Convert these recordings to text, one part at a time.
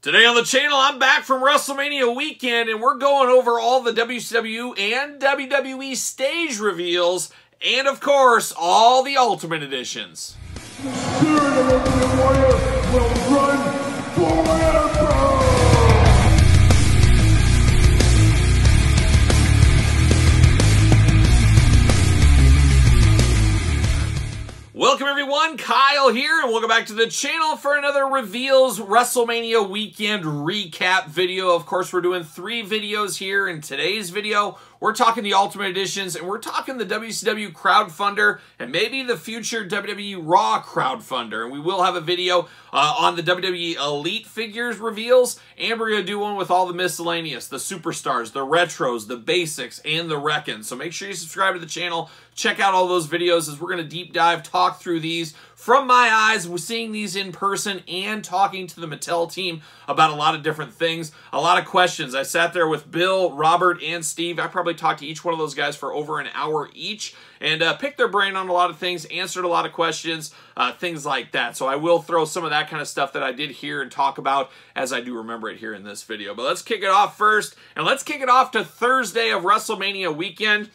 Today on the channel, I'm back from Wrestlemania weekend, and we're going over all the WCW and WWE stage reveals, and of course, all the Ultimate Editions. The spirit of Ultimate Warrior will run forever! Welcome everyone, Kyle here, and welcome back to the channel for another Reveals WrestleMania Weekend recap video. Of course, we're doing 3 videos here. In today's video, we're talking the Ultimate Editions, and we're talking the WCW Crowdfunder, and maybe the future WWE Raw Crowdfunder. And we will have a video on the WWE Elite Figures reveals, and we're going to do one with all the miscellaneous, the superstars, the retros, the basics, and the reckons. So make sure you subscribe to the channel. Check out all those videos as we're going to deep dive, talk through these from my eyes, seeing these in person and talking to the Mattel team about a lot of different things, a lot of questions. I sat there with Bill, Robert, and Steve. I probably talked to each one of those guys for over an hour each and picked their brain on a lot of things, answered a lot of questions, things like that. So I will throw some of that kind of stuff that I did here and talk about as I do remember it here in this video. But let's kick it off first, and let's kick it off to Thursday of WrestleMania weekend.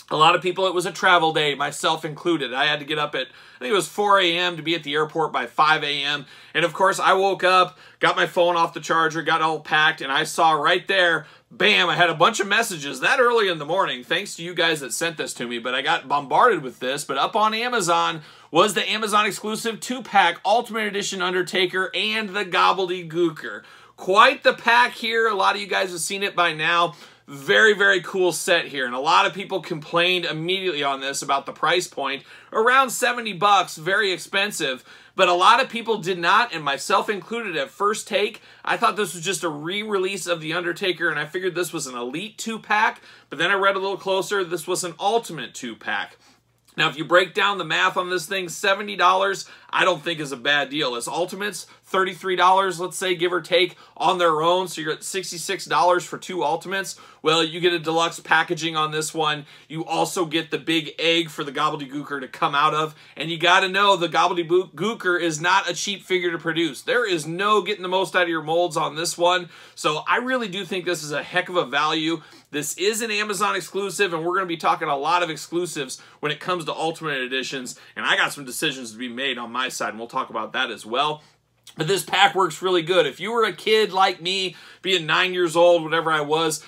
A lot of people, it was a travel day, myself included. I had to get up at, I think it was 4 a.m. to be at the airport by 5 a.m. And of course, I woke up, got my phone off the charger, got all packed, and I saw right there, bam, I had a bunch of messages that early in the morning, thanks to you guys that sent this to me, but I got bombarded with this. But up on Amazon was the Amazon exclusive 2-pack Ultimate Edition Undertaker and the Gobbledygooker. Quite the pack here. A lot of you guys have seen it by now. Very, very cool set here, and a lot of people complained immediately on this about the price point. Around 70 bucks, very expensive, but a lot of people did not, and myself included at first take. I thought this was just a re-release of The Undertaker, and I figured this was an Elite 2-pack, but then I read a little closer, this was an Ultimate 2-pack. Now, if you break down the math on this thing, $70 I don't think is a bad deal. As Ultimates, $33, let's say, give or take, on their own. So you're at $66 for 2 Ultimates. Well, you get a deluxe packaging on this one. You also get the big egg for the Gobbledygooker to come out of. And you got to know the Gobbledygooker is not a cheap figure to produce. There is no getting the most out of your molds on this one. So I really do think this is a heck of a value. This is an Amazon exclusive, and we're going to be talking a lot of exclusives when it comes to Ultimate Editions. And I got some decisions to be made on my side, and we'll talk about that as well. But this pack works really good. If you were a kid like me, being 9 years old, whatever I was,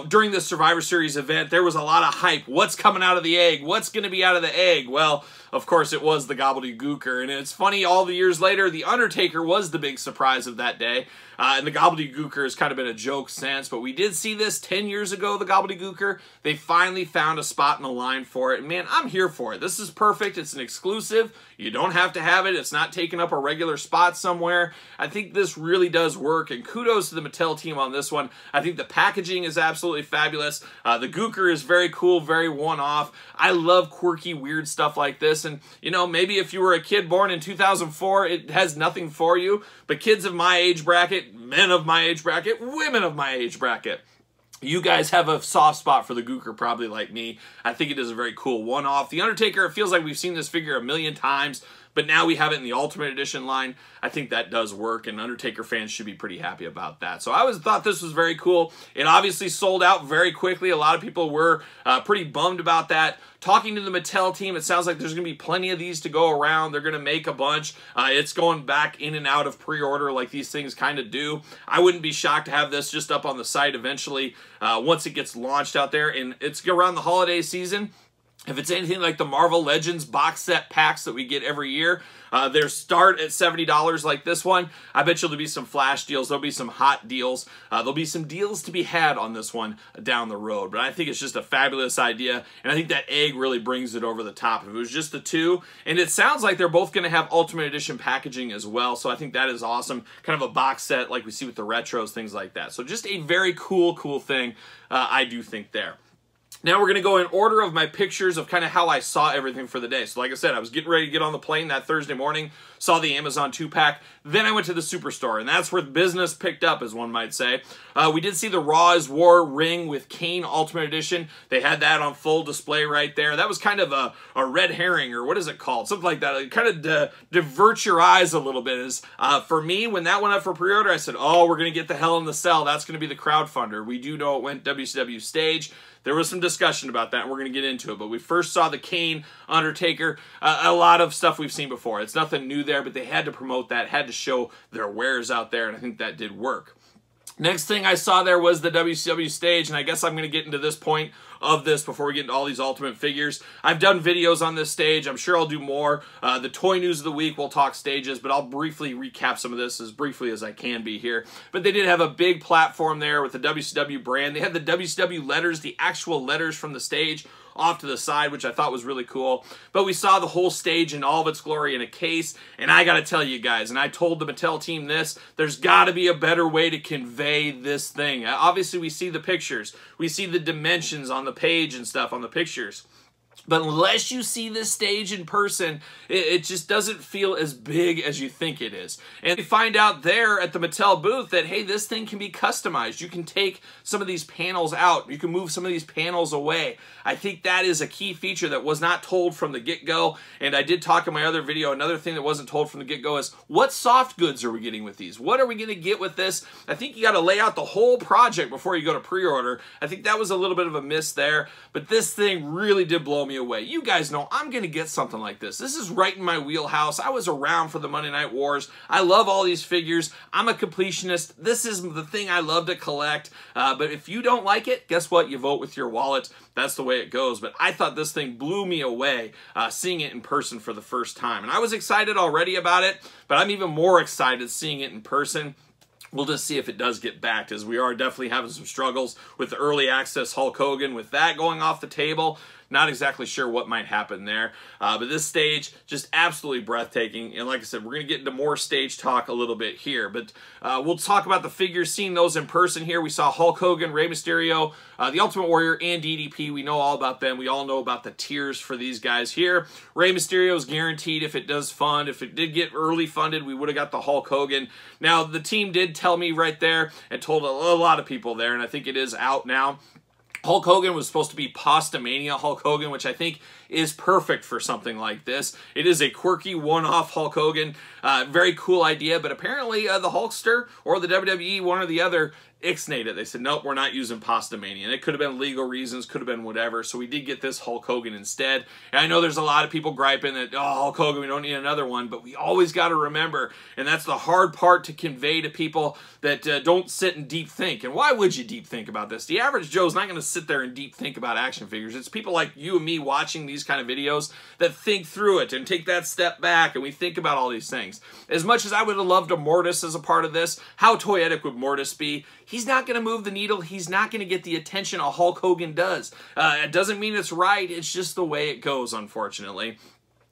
during the Survivor Series event, there was a lot of hype. What's coming out of the egg? What's going to be out of the egg? Well, of course, it was the Gobbledygooker. And it's funny, all the years later, The Undertaker was the big surprise of that day. And the Gobbledygooker has kind of been a joke since, but we did see this 10 years ago, the Gobbledygooker. They finally found a spot in the line for it, and man, I'm here for it. This is perfect. It's an exclusive. You don't have to have it. It's not taking up a regular spot somewhere. I think this really does work, and kudos to the Mattel team on this one. I think the packaging is absolutely fabulous. The Gooker is very cool, very one-off. I love quirky, weird stuff like this, and you know, maybe if you were a kid born in 2004, it has nothing for you, but kids of my age bracket, men of my age bracket, women of my age bracket, you guys have a soft spot for the Gooker, probably like me. I think it is a very cool one-off. The Undertaker, it feels like we've seen this figure a million times, but now we have it in the Ultimate Edition line. I think that does work, and Undertaker fans should be pretty happy about that. So I thought this was very cool. It obviously sold out very quickly. A lot of people were pretty bummed about that. Talking to the Mattel team, it sounds like there's going to be plenty of these to go around. They're going to make a bunch. It's going back in and out of pre-order like these things kind of do. I wouldn't be shocked to have this just up on the site eventually once it gets launched out there. And it's around the holiday season. If it's anything like the Marvel Legends box set packs that we get every year, they start at $70 like this one. I bet you there'll be some flash deals. There'll be some hot deals. There'll be some deals to be had on this one down the road. But I think it's just a fabulous idea, and I think that egg really brings it over the top. If it was just the 2, and it sounds like they're both going to have Ultimate Edition packaging as well, so I think that is awesome. Kind of a box set like we see with the retros, things like that. So just a very cool, cool thing, I do think there. Now we're going to go in order of my pictures of kind of how I saw everything for the day. So like I said, I was getting ready to get on the plane that Thursday morning, saw the Amazon 2-pack, then I went to the Superstore, and that's where business picked up, as one might say. We did see the Raw is War ring with Kane Ultimate Edition. They had that on full display right there. That was kind of a red herring, or what is it called? Something like that. It kind of diverts your eyes a little bit. For me, when that went up for pre-order, I said, oh, we're going to get the Hell in the Cell. That's going to be the crowdfunder. We do know it went WCW stage. There was some discussion about that, and we're going to get into it. But we first saw the Kane, Undertaker, a lot of stuff we've seen before. It's nothing new there, but they had to promote that, had to show their wares out there, and I think that did work. Next thing I saw there was the WCW stage, and I guess I'm going to get into this point of this before we get into all these Ultimate figures. I've done videos on this stage. I'm sure I'll do more. The toy news of the week, we'll talk stages, but I'll briefly recap some of this as briefly as I can be here. But they did have a big platform there with the WCW brand. They had the WCW letters, the actual letters from the stage, off to the side, which I thought was really cool. But we saw the whole stage in all of its glory in a case, and I gotta tell you guys, and I told the Mattel team this, there's gotta be a better way to convey this thing. Obviously, we see the pictures. We see the dimensions on the page and stuff on the pictures. But unless you see this stage in person, it just doesn't feel as big as you think it is. And we find out there at the Mattel booth that, hey, this thing can be customized. You can take some of these panels out. You can move some of these panels away. I think that is a key feature that was not told from the get-go. And I did talk in my other video, another thing that wasn't told from the get-go is, what soft goods are we getting with these? What are we going to get with this? I think you got to lay out the whole project before you go to pre-order. I think that was a little bit of a miss there. But this thing really did blow me away. You guys know I'm going to get something like this. This is right in my wheelhouse. I was around for the Monday Night Wars. I love all these figures. I'm a completionist. This is the thing I love to collect. But if you don't like it, guess what? You vote with your wallet. That's the way it goes. But I thought this thing blew me away seeing it in person for the first time. And I was excited already about it, but I'm even more excited seeing it in person. We'll just see if it does get backed, as we are definitely having some struggles with the early access Hulk Hogan. With that going off the table, not exactly sure what might happen there. But this stage, just absolutely breathtaking. And like I said, we're going to get into more stage talk a little bit here. But we'll talk about the figures, seeing those in person here. We saw Hulk Hogan, Rey Mysterio, the Ultimate Warrior, and DDP. We know all about them. We all know about the tiers for these guys here. Rey Mysterio is guaranteed if it does fund. If it did get early funded, we would have got the Hulk Hogan. Now, the team did tell me right there and told a lot of people there, and I think it is out now. Hulk Hogan was supposed to be Postamania Hulk Hogan, which I think is perfect for something like this. It is a quirky one-off Hulk Hogan. Very cool idea, but apparently the Hulkster or the WWE, one or the other, ixnayed it. They said, nope, we're not using Postamania. And it could have been legal reasons, could have been whatever. So we did get this Hulk Hogan instead. And I know there's a lot of people griping that, oh, Hulk Hogan, we don't need another one. But we always got to remember, and that's the hard part to convey to people that don't sit and deep think. And why would you deep think about this? The average Joe's not going to sit there and deep think about action figures. It's people like you and me watching these kind of videos that think through it and take that step back, and we think about all these things. As much as I would have loved a Mortis as a part of this, how toyetic would Mortis be? He's not going to move the needle. He's not going to get the attention a Hulk Hogan does. It doesn't mean it's right. It's just the way it goes, unfortunately.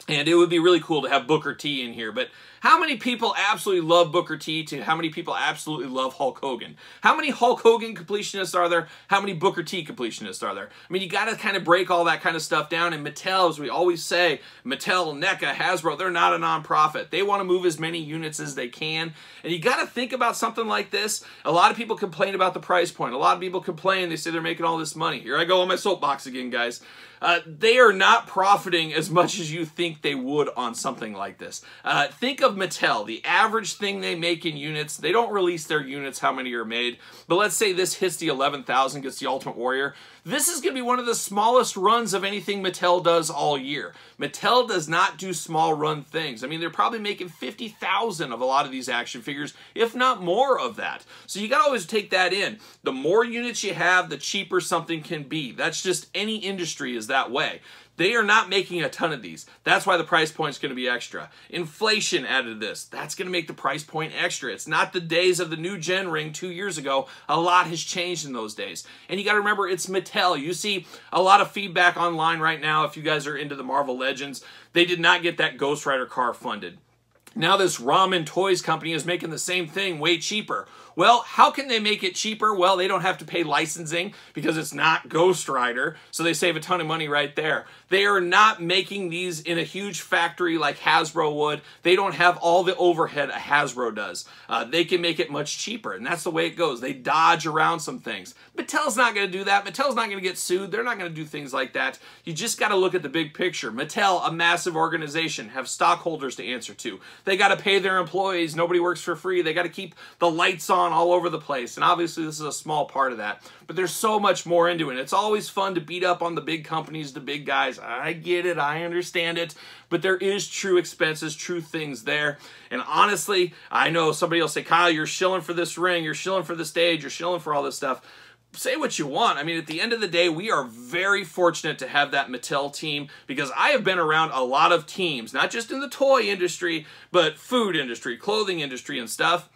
And it would be really cool to have Booker T in here. But how many people absolutely love Booker T to how many people absolutely love Hulk Hogan? How many Hulk Hogan completionists are there? How many Booker T completionists are there? I mean, you got to kind of break all that kind of stuff down. And Mattel, as we always say, Mattel, NECA, Hasbro, they're not a nonprofit. They want to move as many units as they can. And you got to think about something like this. A lot of people complain about the price point. A lot of people complain. They say they're making all this money. Here I go on my soapbox again, guys. They are not profiting as much as you think they would on something like this. Think of Mattel, the average thing they make in units. They don't release their units, how many are made. But let's say this hits the 11,000, gets the Ultimate Warrior. This is going to be one of the smallest runs of anything Mattel does all year. Mattel does not do small run things. I mean, they're probably making 50,000 of a lot of these action figures, if not more of that. So you got to always take that in. The more units you have, the cheaper something can be. That's just any industry is that way. They are not making a ton of these. That's why the price point is going to be extra. Inflation added to this. That's going to make the price point extra. It's not the days of the new gen ring 2 years ago. A lot has changed in those days. And you got to remember, it's Mattel. You see a lot of feedback online right now if you guys are into the Marvel Legends. They did not get that Ghost Rider car funded. Now this Ramen Toys company is making the same thing way cheaper. Well, how can they make it cheaper? Well, they don't have to pay licensing because it's not Ghost Rider, so they save a ton of money right there. They are not making these in a huge factory like Hasbro would. They don't have all the overhead a Hasbro does. They can make it much cheaper, and that's the way it goes. They dodge around some things. Mattel's not going to do that. Mattel's not going to get sued. They're not going to do things like that. You just got to look at the big picture. Mattel, a massive organization, have stockholders to answer to. They got to pay their employees. Nobody works for free. They got to keep the lights on all over the place, and obviously this is a small part of that. But there's so much more into it. It's always fun to beat up on the big companies, the big guys. I get it. I understand it. But there is true expenses, true things there. And honestly, I know somebody will say, Kyle, you're shilling for this ring. You're shilling for the stage. You're shilling for all this stuff. Say what you want. I mean, at the end of the day, we are very fortunate to have that Mattel team because I have been around a lot of teams, not just in the toy industry, but food industry, clothing industry and stuff.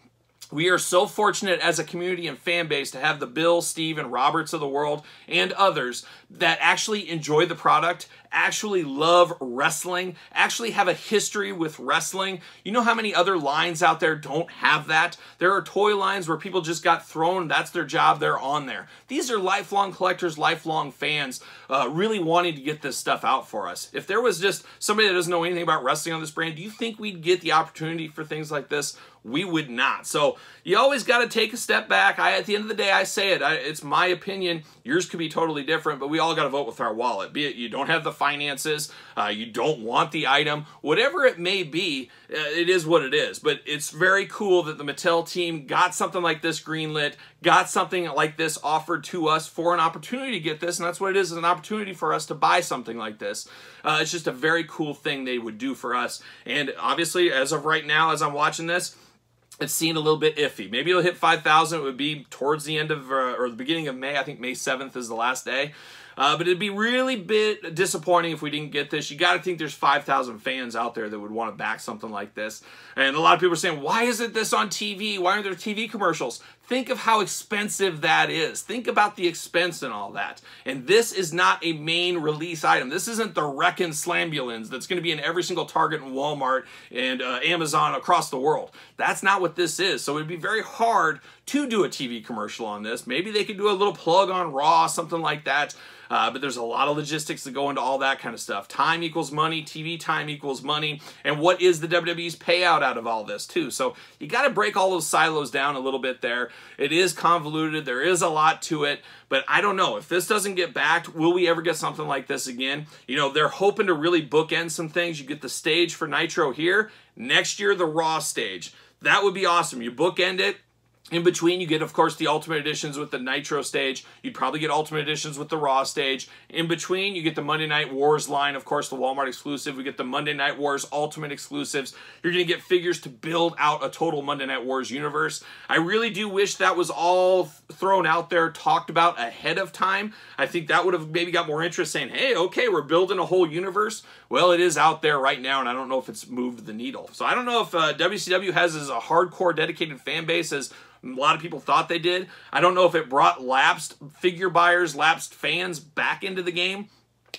We are so fortunate as a community and fan base to have the Bill, Steve, and Roberts of the world and others that actually enjoy the product, actually love wrestling, actually have a history with wrestling. You know how many other lines out there don't have that? There are toy lines where people just got thrown, that's their job, they're on there. These are lifelong collectors, lifelong fans, really wanting to get this stuff out for us. If there was just somebody that doesn't know anything about wrestling on this brand, do you think we'd get the opportunity for things like this? We would not. So you always got to take a step back. At the end of the day, I say it. It's my opinion. Yours could be totally different, but we all got to vote with our wallet. Be it you don't have the finances, you don't want the item, whatever it may be, it is what it is. But it's very cool that the Mattel team got something like this greenlit, got something like this offered to us for an opportunity to get this, and that's what it is an opportunity for us to buy something like this. It's just a very cool thing they would do for us. And obviously, as of right now, as I'm watching this, it's seen a little bit iffy. Maybe it'll hit 5,000. It would be towards the end of, or the beginning of May. I think May 7th is the last day. But it'd be really bit disappointing if we didn't get this. You got to think there's 5,000 fans out there that would want to back something like this. And a lot of people are saying, why isn't this on TV? Why aren't there TV commercials? Think of how expensive that is. Think about the expense and all that. And this is not a main release item. This isn't the Wreckin' Slambulance that's going to be in every single Target and Walmart and Amazon across the world. That's not what this is. So it'd be very hard to do a TV commercial on this. Maybe they could do a little plug on Raw, something like that. But there's a lot of logistics that go into all that kind of stuff. Time equals money, TV time equals money, and what is the WWE's payout out of all this too? So you got to break all those silos down a little bit there. It is convoluted, there is a lot to it, but I don't know. If this doesn't get backed, will we ever get something like this again? You know, they're hoping to really bookend some things. You get the stage for Nitro here, next year the Raw stage. That would be awesome. You bookend it. In between, you get, of course, the Ultimate Editions with the Nitro stage. You'd probably get Ultimate Editions with the Raw stage. In between, you get the Monday Night Wars line, of course, the Walmart exclusive. We get the Monday Night Wars Ultimate exclusives. You're going to get figures to build out a total Monday Night Wars universe. I really do wish that was all thrown out there, talked about ahead of time. I think that would have maybe got more interest saying, hey, okay, we're building a whole universe. Well, it is out there right now, and I don't know if it's moved the needle. So I don't know if WCW has as a hardcore, dedicated fan base as a lot of people thought they did. I don't know if it brought lapsed figure buyers, lapsed fans back into the game.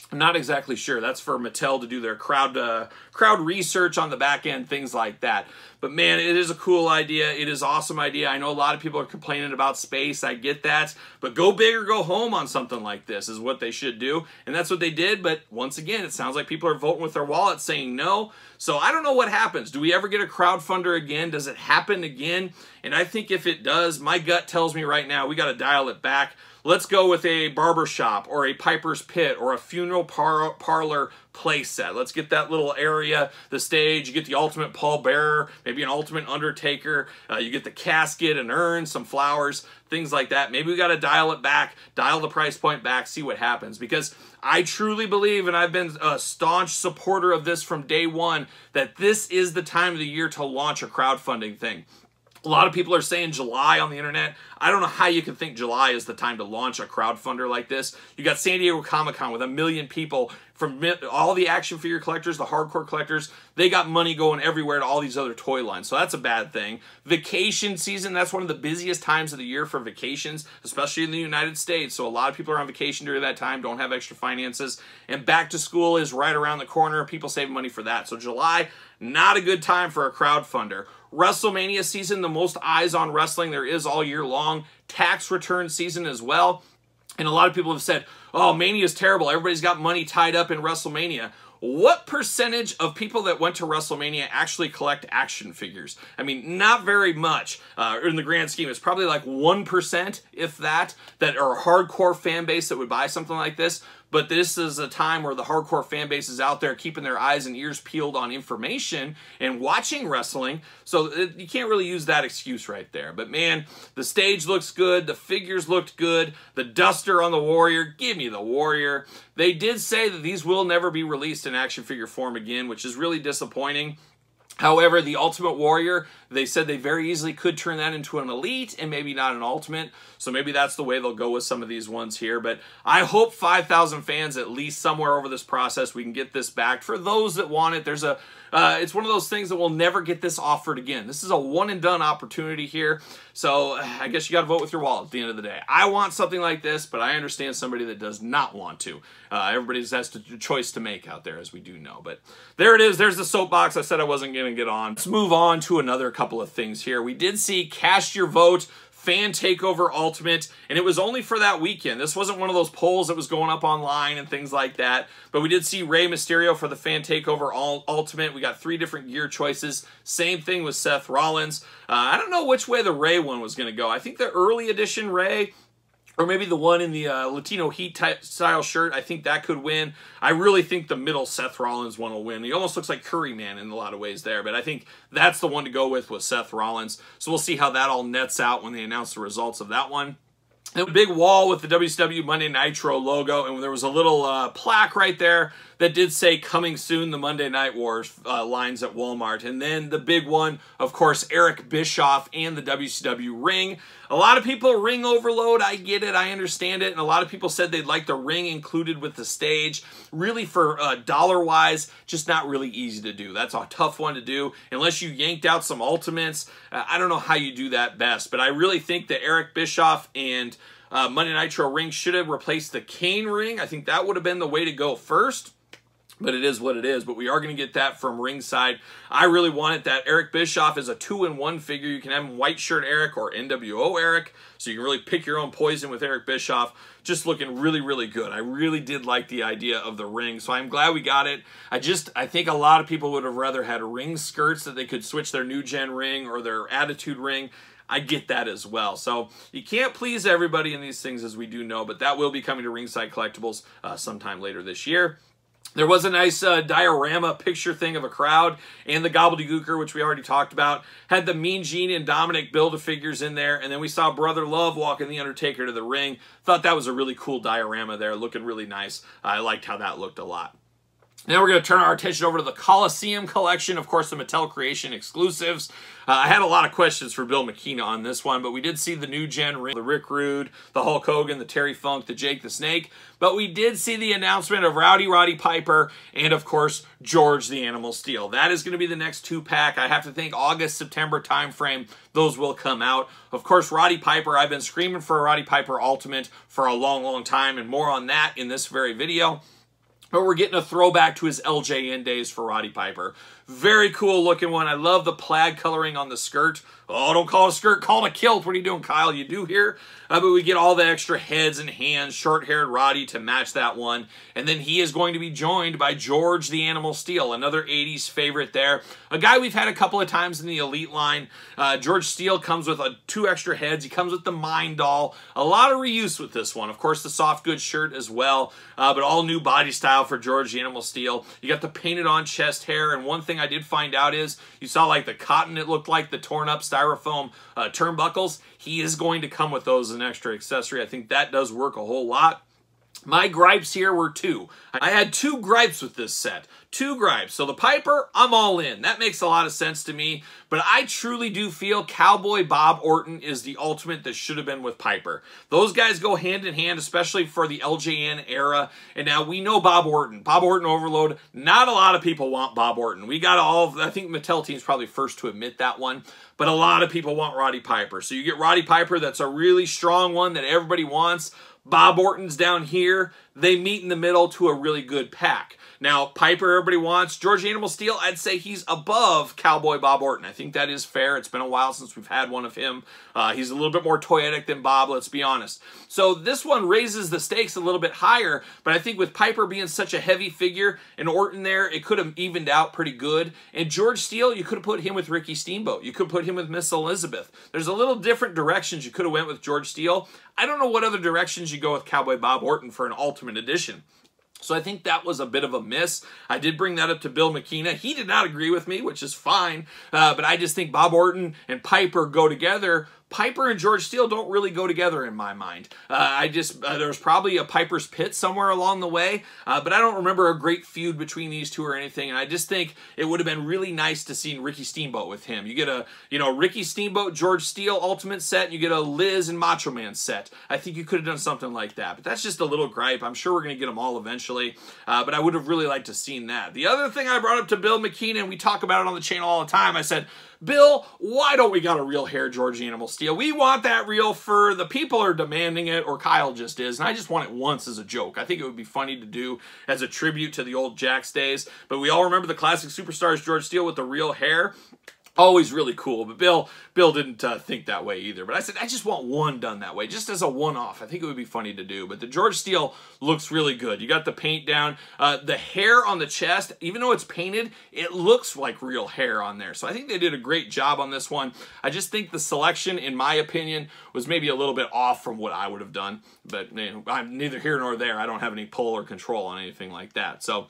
I'm not exactly sure. That's for Mattel to do their crowd research on the back end, things like that. But man, it is a cool idea. It is an awesome idea. I know a lot of people are complaining about space. I get that. But go big or go home on something like this is what they should do. And that's what they did. But once again, it sounds like people are voting with their wallet saying no. So I don't know what happens. Do we ever get a crowdfunder again? Does it happen again? And I think if it does, my gut tells me right now we got to dial it back. Let's go with a barbershop or a Piper's Pit or a funeral parlor play set. Let's get that little area, the stage. You get the ultimate pallbearer, maybe an ultimate undertaker. You get the casket, an urn, some flowers, things like that. Maybe we got to dial it back, dial the price point back, see what happens. Because I truly believe, and I've been a staunch supporter of this from day one, that this is the time of the year to launch a crowdfunding thing. A lot of people are saying July on the internet. I don't know how you can think July is the time to launch a crowdfunder like this. You got San Diego Comic-Con with 1 million people from all the action figure collectors, the hardcore collectors, they got money going everywhere to all these other toy lines. So that's a bad thing. Vacation season, that's one of the busiest times of the year for vacations, especially in the United States. So a lot of people are on vacation during that time, don't have extra finances. And back to school is right around the corner. People save money for that. So July, not a good time for a crowdfunder. WrestleMania season, the most eyes on wrestling there is all year long. Tax return season as well. And a lot of people have said, oh, Mania is terrible. Everybody's got money tied up in WrestleMania. What percentage of people that went to WrestleMania actually collect action figures? I mean, not very much. In the grand scheme, it's probably like 1%, if that are a hardcore fan base that would buy something like this. But this is a time where the hardcore fan base is out there keeping their eyes and ears peeled on information and watching wrestling. So you can't really use that excuse right there. But man, the stage looks good. The figures looked good. The duster on the Warrior. Give me the Warrior. They did say that these will never be released in action figure form again, which is really disappointing. However, the Ultimate Warrior, they said they very easily could turn that into an Elite and maybe not an Ultimate. So maybe that's the way they'll go with some of these ones here. But I hope 5,000 fans at least somewhere over this process we can get this back. For those that want it, there's a it's one of those things that will never get this offered again. This is a one-and-done opportunity here. So I guess you got to vote with your wallet at the end of the day. I want something like this, but I understand somebody that does not want to. Everybody has a choice to make out there, as we do know. But there it is. There's the soapbox I said I wasn't going to get on. Let's move on to another couple of things here. We did see Cast Your Vote Fan Takeover Ultimate, and it was only for that weekend. This wasn't one of those polls that was going up online and things like that, but we did see Rey Mysterio for the Fan Takeover Ultimate. We got 3 different gear choices. Same thing with Seth Rollins. I don't know which way the Rey one was going to go. I think the early edition Rey, or maybe the one in the Latino Heat type style shirt, I think that could win. I really think the middle Seth Rollins one will win. He almost looks like Curry Man in a lot of ways there, but I think that's the one to go with Seth Rollins. So we'll see how that all nets out when they announce the results of that one. And a big wall with the WCW Monday Nitro logo, and there was a little plaque right there that did say "Coming Soon, the Monday Night Wars" lines at Walmart. And then the big one, of course, Eric Bischoff and the WCW ring. A lot of people ring overload. I get it. I understand it. And a lot of people said they'd like the ring included with the stage. Really, for dollar-wise, just not really easy to do. That's a tough one to do. Unless you yanked out some Ultimates, I don't know how you do that best. But I really think that Eric Bischoff and Monday Nitro ring should have replaced the Kane ring. I think that would have been the way to go first. But it is what it is. But we are going to get that from ringside. I really wanted that. Eric Bischoff is a 2-in-1 figure. You can have him White Shirt Eric or NWO Eric. So you can really pick your own poison with Eric Bischoff. Just looking really, really good. I really did like the idea of the ring. So I'm glad we got it. I think a lot of people would have rather had ring skirts that they could switch their New Gen ring or their Attitude ring. I get that as well. So you can't please everybody in these things, as we do know. But that will be coming to Ringside Collectibles sometime later this year. There was a nice diorama picture thing of a crowd, and the Gobbledygooker, which we already talked about, had the Mean Gene and Dominic Build-A-Figures in there, and then we saw Brother Love walking the Undertaker to the ring. Thought that was a really cool diorama there, looking really nice. I liked how that looked a lot. Now we're going to turn our attention over to the Coliseum collection, of course, the Mattel Creation exclusives. I had a lot of questions for Bill McKenna on this one, but we did see the New Gen ring, the Rick Rude, the Hulk Hogan, the Terry Funk, the Jake the Snake, but we did see the announcement of Roddy Piper and, of course, George the Animal Steel. That is going to be the next 2-pack. I have to think August, September timeframe, those will come out. Of course, Roddy Piper, I've been screaming for a Roddy Piper Ultimate for a long, long time, and more on that in this very video. But we're getting a throwback to his LJN days for Roddy Piper. Very cool looking one. I love the plaid coloring on the skirt. Oh, don't call it a skirt, call it a kilt. What are you doing, Kyle? You do here? But we get all the extra heads and hands, short-haired Roddy to match that one. And then he is going to be joined by George the Animal Steel, another 80s favorite there. A guy we've had a couple of times in the Elite line. George Steele comes with 2 extra heads. He comes with the Mind Doll. A lot of reuse with this one. Of course, the soft goods shirt as well. But all new body style for George the Animal Steel. You got the painted on chest hair. And one thing I did find out is you saw like the cotton, it looked like the torn up styrofoam turnbuckles. He is going to come with those as an extra accessory. I think that does work a whole lot. My gripes here were two. I had two gripes with this set. Two gripes. So the Piper, I'm all in. That makes a lot of sense to me. But I truly do feel Cowboy Bob Orton is the ultimate that should have been with Piper. Those guys go hand in hand, especially for the LJN era. And now we know Bob Orton. Bob Orton Overload. Not a lot of people want Bob Orton. We got all, I think Mattel Team's probably first to admit that one. But a lot of people want Roddy Piper. So you get Roddy Piper, that's a really strong one that everybody wants. Bob Orton's down here. They meet in the middle to a really good pack. Now, Piper, everybody wants. George Animal Steel, I'd say he's above Cowboy Bob Orton. I think that is fair. It's been a while since we've had one of him. He's a little bit more toyetic than Bob, let's be honest. So this one raises the stakes a little bit higher, but I think with Piper being such a heavy figure and Orton there, it could have evened out pretty good. And George Steele, you could have put him with Ricky Steamboat. You could put him with Miss Elizabeth. There's a little different directions you could have went with George Steele. I don't know what other directions you go with Cowboy Bob Orton for an Ultimate Edition. So I think that was a bit of a miss. I did bring that up to Bill McKenna. He did not agree with me, which is fine. But I just think Bob Orton and Piper go together. Piper and George Steele don't really go together in my mind. There was probably a Piper's Pit somewhere along the way, but I don't remember a great feud between these two or anything. And I just think it would have been really nice to see Ricky Steamboat with him. You get a, Ricky Steamboat, George Steele Ultimate set. You get a Liz and Macho Man set. I think you could have done something like that. But that's just a little gripe. I'm sure we're going to get them all eventually. But I would have really liked to have seen that. The other thing I brought up to Bill McKenna, and we talk about it on the channel all the time, I said, Bill, why don't we got a real hair George Animal Steel? We want that real fur. The people are demanding it, or Kyle just is, and I just want it once as a joke. I think it would be funny to do as a tribute to the old Jax days, but we all remember the classic Superstars George Steele with the real hair. Always really cool, but Bill didn't think that way either. But I said, I just want one done that way, just as a one-off. I think it would be funny to do. But the George Steele looks really good. You got the paint down. The hair on the chest, even though it's painted, it looks like real hair on there. So I think they did a great job on this one. I just think the selection, in my opinion, was maybe a little bit off from what I would have done. But I'm neither here nor there. I don't have any pull or control on anything like that. So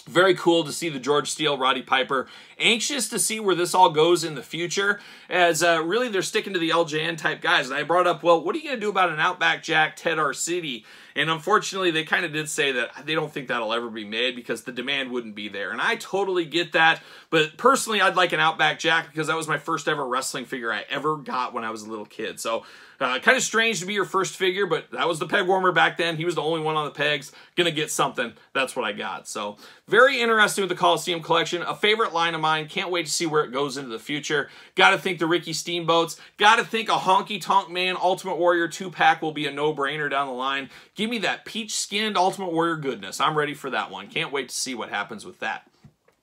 very cool to see the George Steele, Roddy Piper. Anxious to see where this all goes in the future, as really they're sticking to the LJN type guys. And I brought up, well, what are you going to do about an Outback Jack Ted Arcidi? And unfortunately, they kind of did say that they don't think that'll ever be made because the demand wouldn't be there. And I totally get that. But personally, I'd like an Outback Jack because that was my first ever wrestling figure I ever got when I was a little kid. So kind of strange to be your first figure, but that was the peg warmer back then. He was the only one on the pegs. Gonna get something. That's what I got. So very interesting with the Coliseum collection. A favorite line of mine. Can't wait to see where it goes into the future. Got to think the Ricky Steamboats. Got to think a Honky Tonk Man Ultimate Warrior 2-pack will be a no-brainer down the line. Give me that peach-skinned Ultimate Warrior goodness. I'm ready for that one. Can't wait to see what happens with that.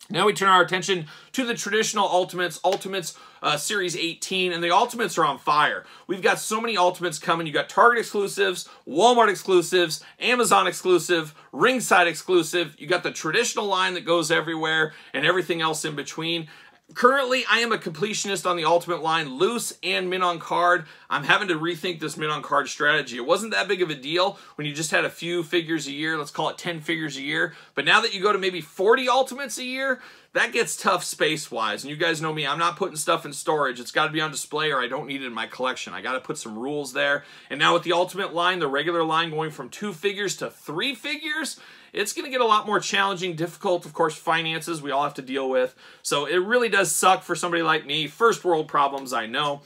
Now we turn our attention to the traditional Ultimates Series 18, and the Ultimates are on fire. We've got so many Ultimates coming. You got Target exclusives, Walmart exclusives, Amazon exclusive, Ringside exclusive. You got the traditional line that goes everywhere, and everything else in between. Currently, I am a completionist on the Ultimate line, loose and mint on card. I'm having to rethink this mint on card strategy. It wasn't that big of a deal when you just had a few figures a year. Let's call it 10 figures a year. But now that you go to maybe 40 Ultimates a year, that gets tough space-wise. And you guys know me, I'm not putting stuff in storage. It's got to be on display or I don't need it in my collection. I got to put some rules there. And now with the Ultimate line, the regular line going from 2 figures to 3 figures, it's going to get a lot more challenging, difficult, of course, finances we all have to deal with. So it really does suck for somebody like me. First world problems, I know.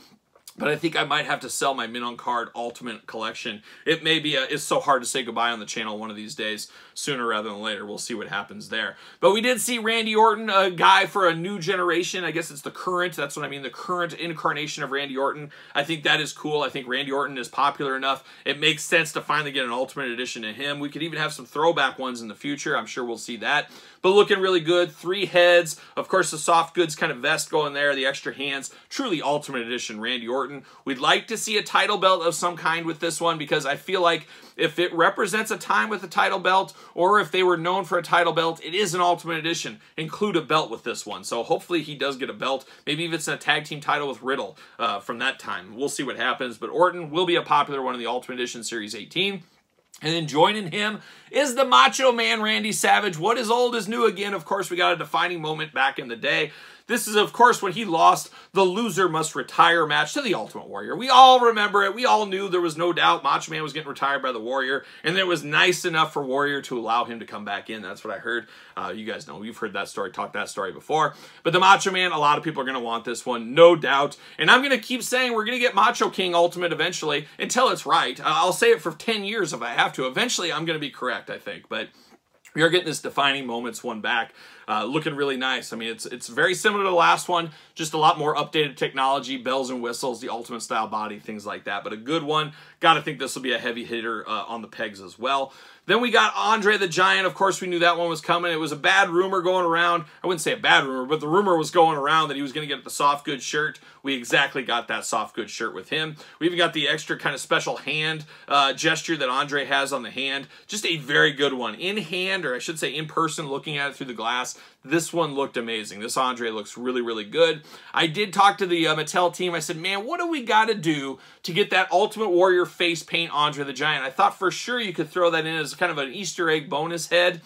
But I think I might have to sell my mint on card Ultimate collection. It may be, it's so hard to say goodbye on the channel one of these days, sooner rather than later. We'll see what happens there. But we did see Randy Orton, a guy for a new generation. I guess it's the current, that's what I mean, the current incarnation of Randy Orton. I think that is cool. I think Randy Orton is popular enough. It makes sense to finally get an Ultimate edition of him. We could even have some throwback ones in the future. I'm sure we'll see that. But looking really good. 3 heads. Of course, the soft goods kind of vest going there. The extra hands. Truly Ultimate Edition Randy Orton. We'd like to see a title belt of some kind with this one because I feel like if it represents a time with a title belt or if they were known for a title belt, it is an Ultimate Edition. Include a belt with this one. So hopefully he does get a belt. Maybe if it's a tag team title with Riddle from that time. We'll see what happens. But Orton will be a popular one in the Ultimate Edition Series 18. And then joining him is the Macho Man Randy Savage. What is old is new again. Of course, we got a defining moment back in the day. This is, of course, when he lost the loser must retire match to the Ultimate Warrior. We all remember it. We all knew there was no doubt Macho Man was getting retired by the Warrior, and it was nice enough for Warrior to allow him to come back in. That's what I heard. You guys know, you've heard that story, talked that story before. But the Macho Man, a lot of people are going to want this one, no doubt. And I'm going to keep saying we're going to get Macho King Ultimate eventually until it's right. I'll say it for 10 years if I have to. Eventually, I'm going to be correct, I think. But we are getting this defining moments one back. Looking really nice. I mean, it's very similar to the last one, just a lot more updated technology, bells and whistles, the Ultimate style body, things like that. But a good one. Got to think this will be a heavy hitter on the pegs as well. Then we got Andre the Giant. Of course, we knew that one was coming. It was a bad rumor going around. I wouldn't say a bad rumor, but the rumor was going around that he was going to get the soft goods shirt. We exactly got that soft goods shirt with him. We even got the extra kind of special hand gesture that Andre has on the hand. Just a very good one. In hand, or I should say in person, looking at it through the glass, this one looked amazing. This Andre looks really, really good. I did talk to the Mattel team. I said, man, what do we got to do to get that Ultimate Warrior face paint Andre the Giant? I thought for sure you could throw that in as kind of an Easter egg bonus head.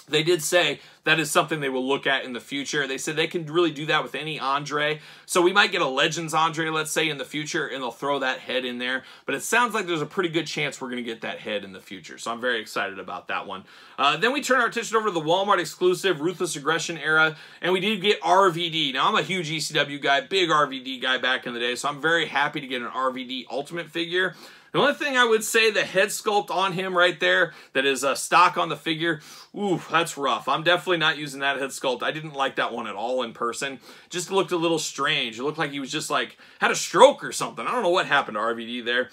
They did say that is something they will look at in the future. They said they can really do that with any Andre. So we might get a Legends Andre, let's say, in the future, and they'll throw that head in there. But it sounds like there's a pretty good chance we're going to get that head in the future. So I'm very excited about that one. Then we turn our attention over to the Walmart exclusive Ruthless Aggression era, and we did get RVD. Now, I'm a huge ECW guy, big RVD guy back in the day, so I'm very happy to get an RVD Ultimate figure. The only thing I would say, the head sculpt on him right there that is stock on the figure, ooh, that's rough. I'm definitely not using that head sculpt. I didn't like that one at all in person. Just looked a little strange. It looked like he was just like, had a stroke or something. I don't know what happened to RVD there.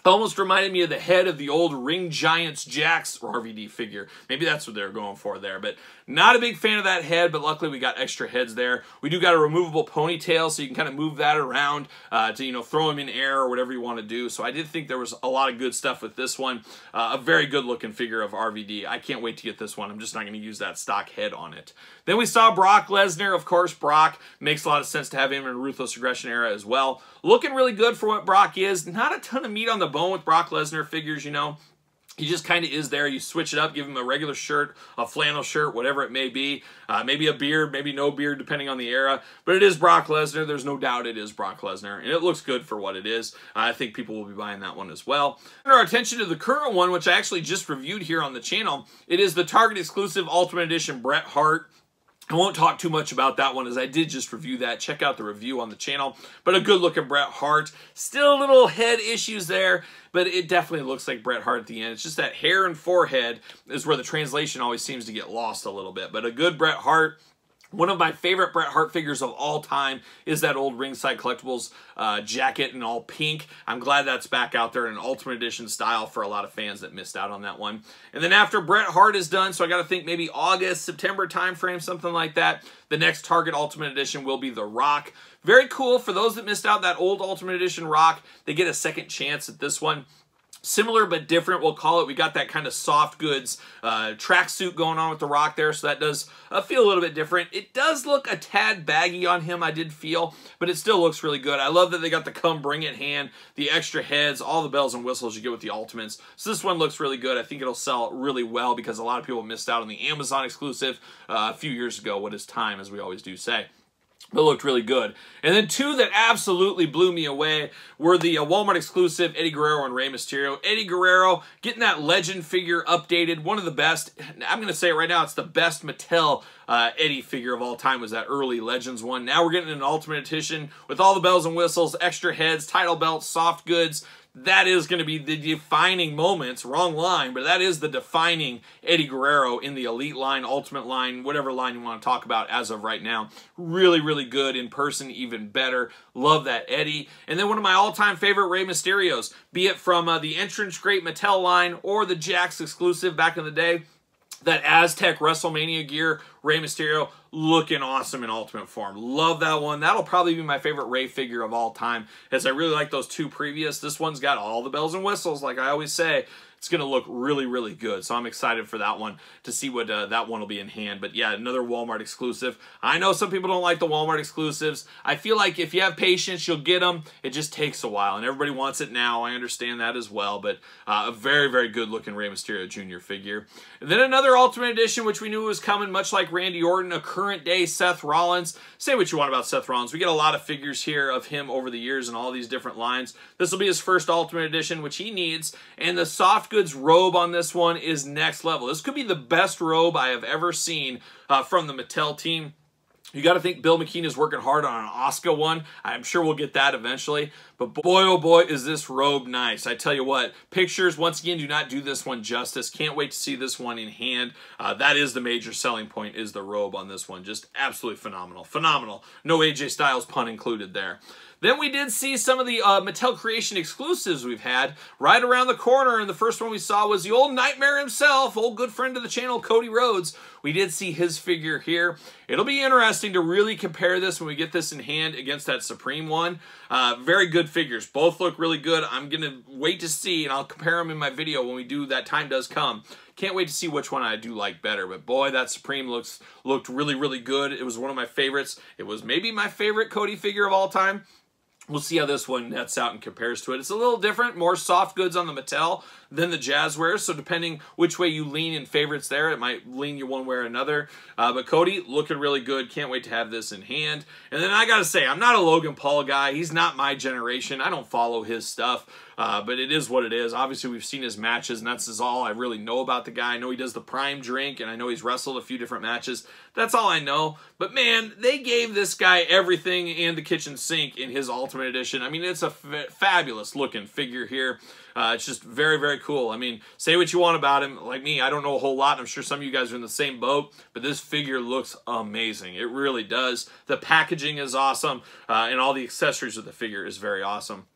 Almost reminded me of the head of the old Ring Giants Jax RVD figure. Maybe that's what they were going for there. But not a big fan of that head, but luckily we got extra heads there. We do got a removable ponytail, so you can kind of move that around to, you know, throw him in air or whatever you want to do. So I did think there was a lot of good stuff with this one. A very good looking figure of RVD. I can't wait to get this one. I'm just not going to use that stock head on it. Then we saw Brock Lesnar. Of course, Brock makes a lot of sense to have him in Ruthless Aggression era as well. Looking really good for what Brock is. Not a ton of meat on the bone with Brock Lesnar figures, you know. He just kind of is there. You switch it up, give him a regular shirt, a flannel shirt, whatever it may be. Maybe a beard, maybe no beard, depending on the era. But it is Brock Lesnar. There's no doubt it is Brock Lesnar. And it looks good for what it is. I think people will be buying that one as well. Turn our attention to the current one, which I actually just reviewed here on the channel. It is the Target exclusive Ultimate Edition Bret Hart. I won't talk too much about that one as I did just review that. Check out the review on the channel. But a good looking Bret Hart. Still little head issues there, but it definitely looks like Bret Hart at the end. It's just that hair and forehead is where the translation always seems to get lost a little bit. But a good Bret Hart. One of my favorite Bret Hart figures of all time is that old Ringside Collectibles jacket in all pink. I'm glad that's back out there in an Ultimate Edition style for a lot of fans that missed out on that one. And then after Bret Hart is done, so I got to think maybe August, September timeframe, something like that, the next Target Ultimate Edition will be The Rock. Very cool. For those that missed out that old Ultimate Edition Rock, they get a second chance at this one. Similar but different, we'll call it. We got that kind of soft goods tracksuit going on with The Rock there, so that does feel a little bit different. It does look a tad baggy on him, I did feel, but it still looks really good. I love that they got the Come Bring It hand, the extra heads, all the bells and whistles you get with the Ultimates. So this one looks really good. I think it'll sell really well because a lot of people missed out on the Amazon exclusive a few years ago. What is time, as we always do say. But looked really good. And then two that absolutely blew me away were the Walmart exclusive Eddie Guerrero and Rey Mysterio. Eddie Guerrero getting that legend figure updated. One of the best. I'm going to say it right now. It's the best Mattel Eddie figure of all time was that early Legends one. Now we're getting an Ultimate Edition with all the bells and whistles, extra heads, title belts, soft goods. That is going to be the defining moments, wrong line, but that is the defining Eddie Guerrero in the Elite line, Ultimate line, whatever line you want to talk about as of right now. Really, really good in person, even better. Love that Eddie. And then one of my all-time favorite Rey Mysterios, be it from the Entrance Great Mattel line or the Jax exclusive back in the day. That Aztec WrestleMania gear, Rey Mysterio, looking awesome in Ultimate form. Love that one. That'll probably be my favorite Rey figure of all time, as I really like those two previous. This one's got all the bells and whistles, like I always say. it's going to look really, really good. So I'm excited for that one to see what that one will be in hand. But yeah, another Walmart exclusive. I know some people don't like the Walmart exclusives. I feel like if you have patience, you'll get them. It just takes a while, and everybody wants it now. I understand that as well, but a very, very good looking Rey Mysterio Jr. figure. And then another Ultimate Edition, which we knew was coming, much like Randy Orton, a current day Seth Rollins. Say what you want about Seth Rollins. We get a lot of figures here of him over the years in all these different lines. This will be his first Ultimate Edition, which he needs, and the soft goods robe on this one is next level. This could be the best robe I have ever seen from the Mattel team. You got to think Bill McKean is working hard on an Oscar one. I'm sure we'll get that eventually. But boy, oh boy, is this robe nice. I tell you what, pictures, once again, do not do this one justice. Can't wait to see this one in hand. That is the major selling point, is the robe on this one. Just absolutely phenomenal. Phenomenal. No AJ Styles pun included there. Then we did see some of the Mattel Creation exclusives we've had right around the corner, and the first one we saw was the old Nightmare himself, old good friend of the channel, Cody Rhodes. We did see his figure here. It'll be interesting to really compare this when we get this in hand against that Supreme one. Very good figures. Both look really good. I'm going to wait to see, and I'll compare them in my video when we do, that time does come. Can't wait to see which one I do like better. But boy, that Supreme looked really, really good. It was one of my favorites. It was maybe my favorite Cody figure of all time. We'll see how this one nets out and compares to it. It's a little different, more soft goods on the Mattel than the Jazzware, so depending which way you lean in favorites there, it might lean you one way or another. But Cody, looking really good. Can't wait to have this in hand. And then I gotta say, I'm not a Logan Paul guy. He's not my generation. I don't follow his stuff. But it is what it is. Obviously, we've seen his matches, and that's all I really know about the guy. I know he does the Prime drink, and I know he's wrestled a few different matches. That's all I know. But man, they gave this guy everything and the kitchen sink in his Ultimate Edition. I mean, it's a fabulous looking figure here. It's just very, very cool. I mean, say what you want about him. Like me, I don't know a whole lot. I'm sure some of you guys are in the same boat, but this figure looks amazing. It really does. The packaging is awesome, and all the accessories of the figure is very awesome.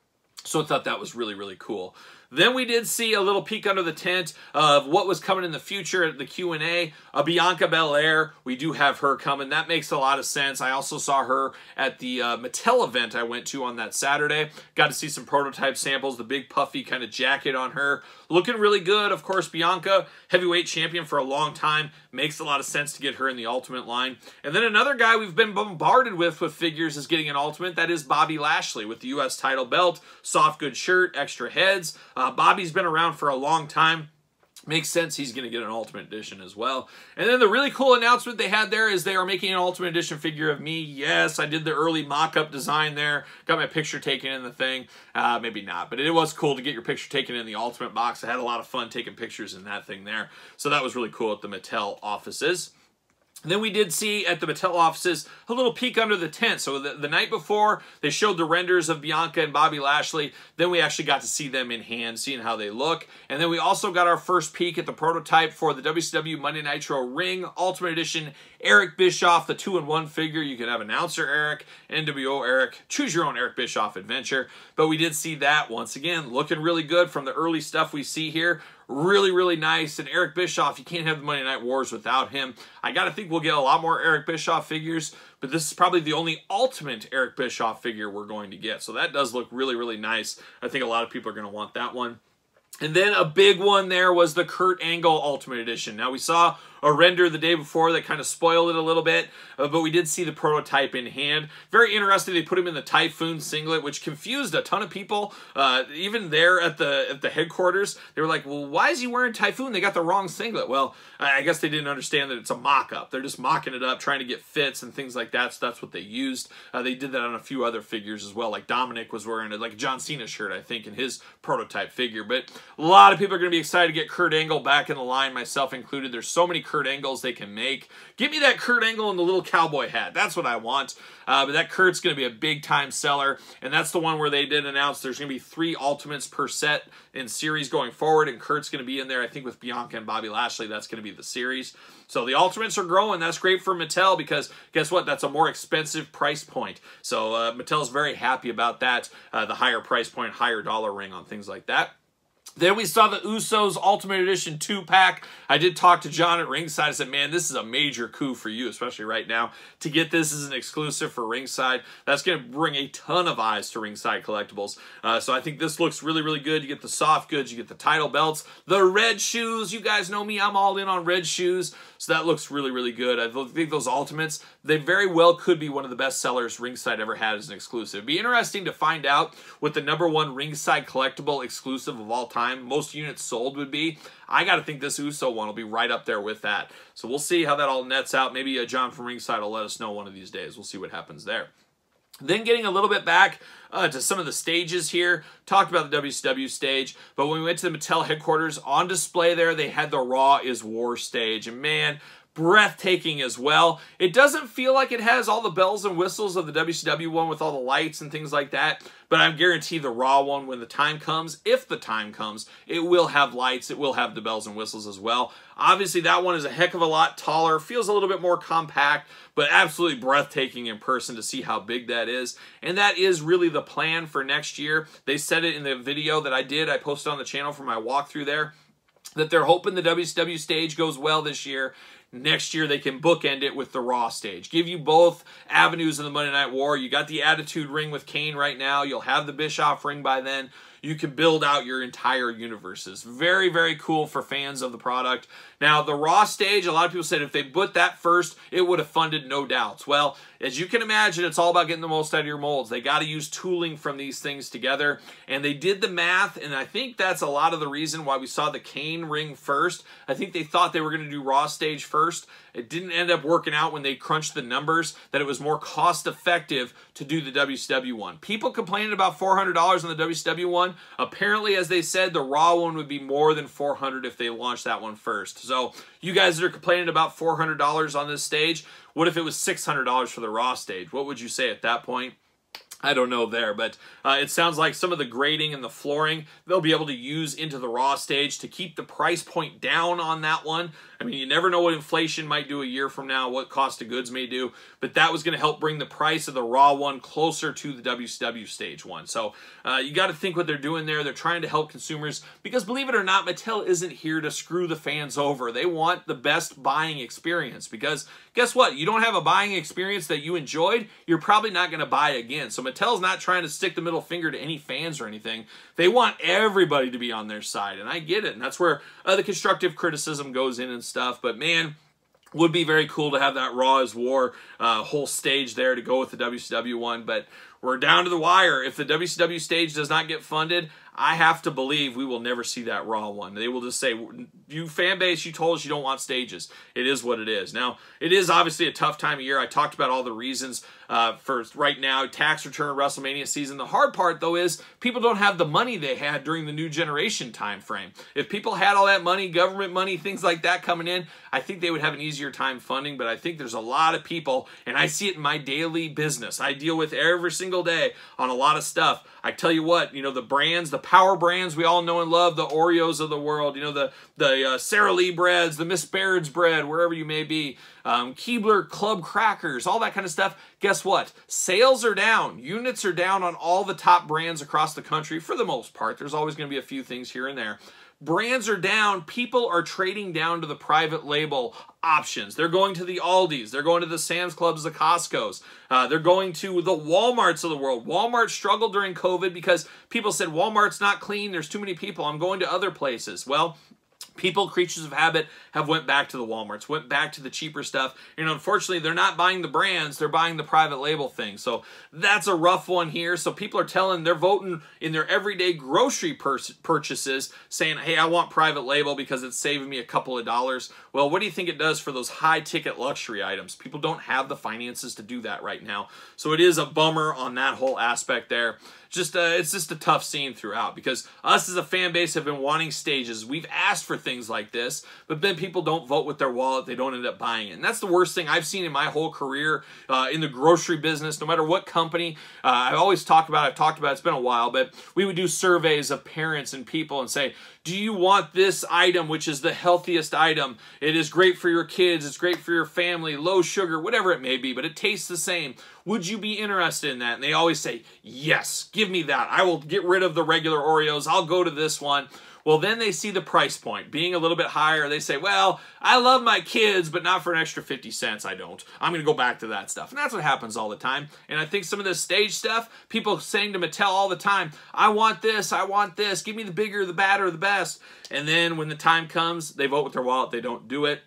So I thought that was really, really cool. Then we did see a little peek under the tent of what was coming in the future at the Q&A. Bianca Belair, we do have her coming. That makes a lot of sense. I also saw her at the Mattel event I went to on that Saturday. Got to see some prototype samples, the big puffy kind of jacket on her. Looking really good. Of course, Bianca, heavyweight champion for a long time. Makes a lot of sense to get her in the Ultimate line. And then another guy we've been bombarded with figures is getting an Ultimate. That is Bobby Lashley with the U.S. title belt, soft good shirt, extra heads. Bobby's been around for a long time. Makes sense he's going to get an Ultimate Edition as well. And then the really cool announcement they had there is they are making an Ultimate Edition figure of me. Yes, I did the early mock-up design there. Got my picture taken in the thing. Maybe not, but it was cool to get your picture taken in the Ultimate box. I had a lot of fun taking pictures in that thing there. So that was really cool at the Mattel offices. Then we did see at the Mattel offices a little peek under the tent. So the night before, they showed the renders of Bianca and Bobby Lashley. Then we actually got to see them in hand, seeing how they look. And then we also got our first peek at the prototype for the WCW Monday Nitro Ring Ultimate Edition Eric Bischoff, the 2-in-1 figure. You can have Announcer Eric, NWO Eric, choose your own Eric Bischoff adventure. But we did see that once again, looking really good from the early stuff we see here. Really, really nice. And Eric Bischoff, you can't have the Monday Night Wars without him. I got to think we'll get a lot more Eric Bischoff figures, but this is probably the only Ultimate Eric Bischoff figure we're going to get. So that does look really, really nice. I think a lot of people are going to want that one. And then a big one there was the Kurt Angle Ultimate Edition. Now, we saw a render the day before that kind of spoiled it a little bit, but we did see the prototype in hand. Very interesting. They put him in the Typhoon singlet, which confused a ton of people. Even there at the headquarters, they were like, well, why is he wearing Typhoon? They got the wrong singlet. Well, I guess they didn't understand that it's a mock-up. They're just mocking it up, trying to get fits and things like that, so that's what they used. They did that on a few other figures as well, like Dominic was wearing like a John Cena shirt, I think, in his prototype figure. But a lot of people are going to be excited to get Kurt Angle back in the line, myself included. There's so many Kurt Angles they can make. Give me that Kurt Angle in the little cowboy hat. That's what I want. But that Kurt's going to be a big-time seller, and that's the one where they did announce there's going to be 3 Ultimates per set in series going forward, and Kurt's going to be in there, I think, with Bianca and Bobby Lashley. That's going to be the series. So the Ultimates are growing. That's great for Mattel because, guess what? That's a more expensive price point. So Mattel's very happy about that, the higher price point, higher dollar ring on things like that. Then we saw the Usos Ultimate Edition 2-pack. I did talk to John at Ringside. I said, man, this is a major coup for you, especially right now, to get this as an exclusive for Ringside. That's going to bring a ton of eyes to Ringside Collectibles. So I think this looks really, really good. You get the soft goods, you get the title belts, the red shoes. You guys know me, I'm all in on red shoes. So that looks really, really good. I think those Ultimates, they very well could be one of the best sellers Ringside ever had as an exclusive. It'd be interesting to find out what the #1 Ringside Collectible exclusive of all time, most units sold, would be. I got to think this Uso one will be right up there with that. So we'll see how that all nets out. Maybe John from Ringside will let us know one of these days. We'll see what happens there. Then getting a little bit back to some of the stages here. Talked about the WCW stage, but when we went to the Mattel headquarters, on display there, they had the Raw is War stage. And man, breathtaking as well. It doesn't feel like it has all the bells and whistles of the WCW one with all the lights and things like that, but I guarantee the Raw one, when the time comes, if the time comes, it will have lights, it will have the bells and whistles as well. Obviously, that one is a heck of a lot taller, feels a little bit more compact, but absolutely breathtaking in person to see how big that is. And that is really the plan for next year. They said it in the video that I posted on the channel for my walkthrough there, that they're hoping the WCW stage goes well this year. Next year, they can bookend it with the Raw stage. Give you both avenues of the Monday Night War. You got the Attitude Ring with Kane right now. You'll have the Bischoff Ring by then. You can build out your entire universes. Very, very cool for fans of the product. Now, the Raw stage, a lot of people said if they put that first, it would have funded No Doubts. Well, as you can imagine, it's all about getting the most out of your molds. They got to use tooling from these things together, and they did the math, and I think that's a lot of the reason why we saw the Kane ring first. I think they thought they were going to do Raw stage first. It didn't end up working out when they crunched the numbers, that it was more cost-effective to do the WCW one. People complaining about $400 on the WCW one. Apparently, as they said, the Raw one would be more than $400 if they launched that one first. So you guys that are complaining about $400 on this stage, what if it was $600 for the Raw stage? What would you say at that point? I don't know there, but it sounds like some of the grading and the flooring they'll be able to use into the Raw stage to keep the price point down on that one. I mean, you never know what inflation might do a year from now, what cost of goods may do, but that was going to help bring the price of the Raw one closer to the WCW stage one. So you got to think what they're doing there. They're trying to help consumers because, believe it or not, Mattel isn't here to screw the fans over. They want the best buying experience because guess what? You don't have a buying experience that you enjoyed, you're probably not going to buy again. So Mattel's not trying to stick the middle finger to any fans or anything. They want everybody to be on their side, and I get it. And that's where the constructive criticism goes in and stuff. But man, would be very cool to have that Raw is War whole stage there to go with the WCW one. But we're down to the wire. If the WCW stage does not get funded, I have to believe we will never see that Raw one. They will just say, you fan base, you told us you don't want stages. It is what it is. Now, it is obviously a tough time of year. I talked about all the reasons for right now, tax return WrestleMania season. The hard part, though, is people don't have the money they had during the New Generation time frame. If people had all that money, government money, things like that coming in, I think they would have an easier time funding, but I think there's a lot of people, and I see it in my daily business. I deal with every single day on a lot of stuff. I tell you what, you know, the brands, the power brands we all know and love, the Oreos of the world, you know, the Sara Lee breads, the Miss Baird's bread, wherever you may be, Keebler Club crackers, all that kind of stuff. Guess what? Sales are down. Units are down on all the top brands across the country for the most part. There's always going to be a few things here and there. Brands are down. People are trading down to the private label options. They're going to the Aldis. They're going to the Sam's Clubs, the Costcos. They're going to the Walmarts of the world. Walmart struggled during COVID because people said, Walmart's not clean. There's too many people. I'm going to other places. Well, people, creatures of habit, have went back to the Walmarts, went back to the cheaper stuff. And unfortunately, they're not buying the brands, they're buying the private label thing. So that's a rough one here. So people are they're voting in their everyday grocery purchases, saying, hey, I want private label because it's saving me a couple of dollars. Well, what do you think it does for those high-ticket luxury items? People don't have the finances to do that right now. So it is a bummer on that whole aspect there. It's just a tough scene throughout because us as a fan base have been wanting stages. We've asked for things like this, but then people don't vote with their wallet. They don't end up buying it. And that's the worst thing I've seen in my whole career in the grocery business, no matter what company. I've talked about it, it's been a while, but we would do surveys of parents and people and say, do you want this item, which is the healthiest item? It is great for your kids. It's great for your family, low sugar, whatever it may be, but it tastes the same. Would you be interested in that? And they always say, yes, give me that. I will get rid of the regular Oreos. I'll go to this one. Well, then they see the price point being a little bit higher. They say, well, I love my kids, but not for an extra 50 cents, I don't. I'm going to go back to that stuff. And that's what happens all the time. And I think some of this stage stuff, people saying to Mattel all the time, I want this, give me the bigger, the badder, the best. And then when the time comes, they vote with their wallet, they don't do it.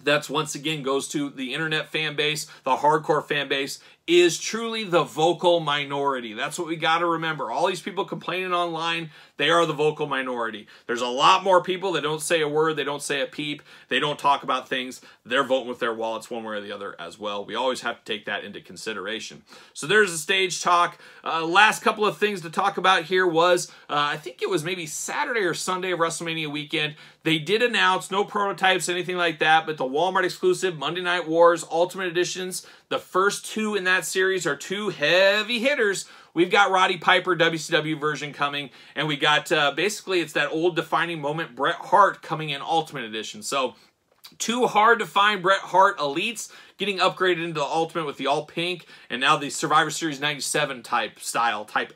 That's once again goes to the internet fan base, the hardcore fan base is truly the vocal minority. That's what we got to remember. All these people complaining online, they are the vocal minority. There's a lot more people that don't say a word, they don't say a peep, they don't talk about things. They're voting with their wallets one way or the other as well. We always have to take that into consideration. So there's the stage talk. Last couple of things to talk about here was, I think it was maybe Saturday or Sunday of WrestleMania weekend. They did announce, no prototypes, anything like that, but the Walmart exclusive Monday Night Wars Ultimate Editions, the first two in that series are two heavy hitters. We've got Roddy Piper WCW version coming, and we got, basically, it's that old defining moment, Bret Hart coming in Ultimate Edition. So, two hard-to-find Bret Hart elites getting upgraded into the Ultimate with the all-pink, and now the Survivor Series 97 type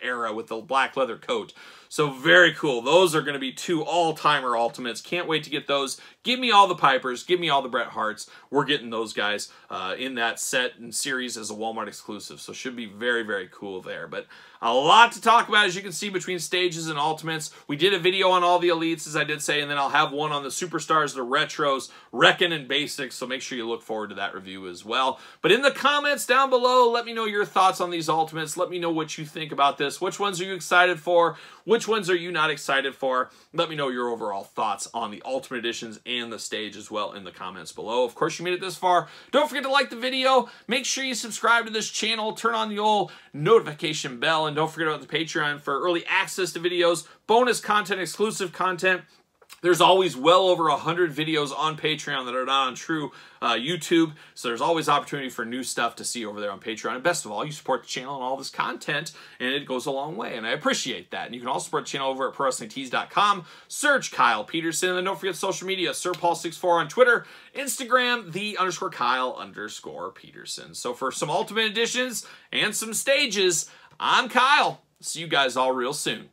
era with the black leather coat. So very cool. Those are going to be two all-timer Ultimates. Can't wait to get those. Give me all the Pipers. Give me all the Bret Harts. We're getting those guys in that set and series as a Walmart exclusive. So should be very, very cool there. But a lot to talk about, as you can see, between stages and Ultimates. We did a video on all the Elites, as I did say, and then I'll have one on the Superstars, the Retros, Wreckin' and Basics. So make sure you look forward to that review as well. But in the comments down below, let me know your thoughts on these Ultimates. Let me know what you think about this. Which ones are you excited for? Which ones are you not excited for? Let me know your overall thoughts on the Ultimate Editions and the stage as well in the comments below. Of course, you made it this far. Don't forget to like the video. Make sure you subscribe to this channel. Turn on the old notification bell. And don't forget about the Patreon for early access to videos, bonus content, exclusive content. There's always well over 100 videos on Patreon that are not on true YouTube, so there's always opportunity for new stuff to see over there on Patreon. And best of all, you support the channel and all this content, and it goes a long way, and I appreciate that. And you can also support the channel over at ProWrestlingTees.com. Search Kyle Peterson, and then don't forget social media, SirPaul64 on Twitter, Instagram, _Kyle_Peterson. So for some Ultimate Editions and some stages, I'm Kyle. See you guys all real soon.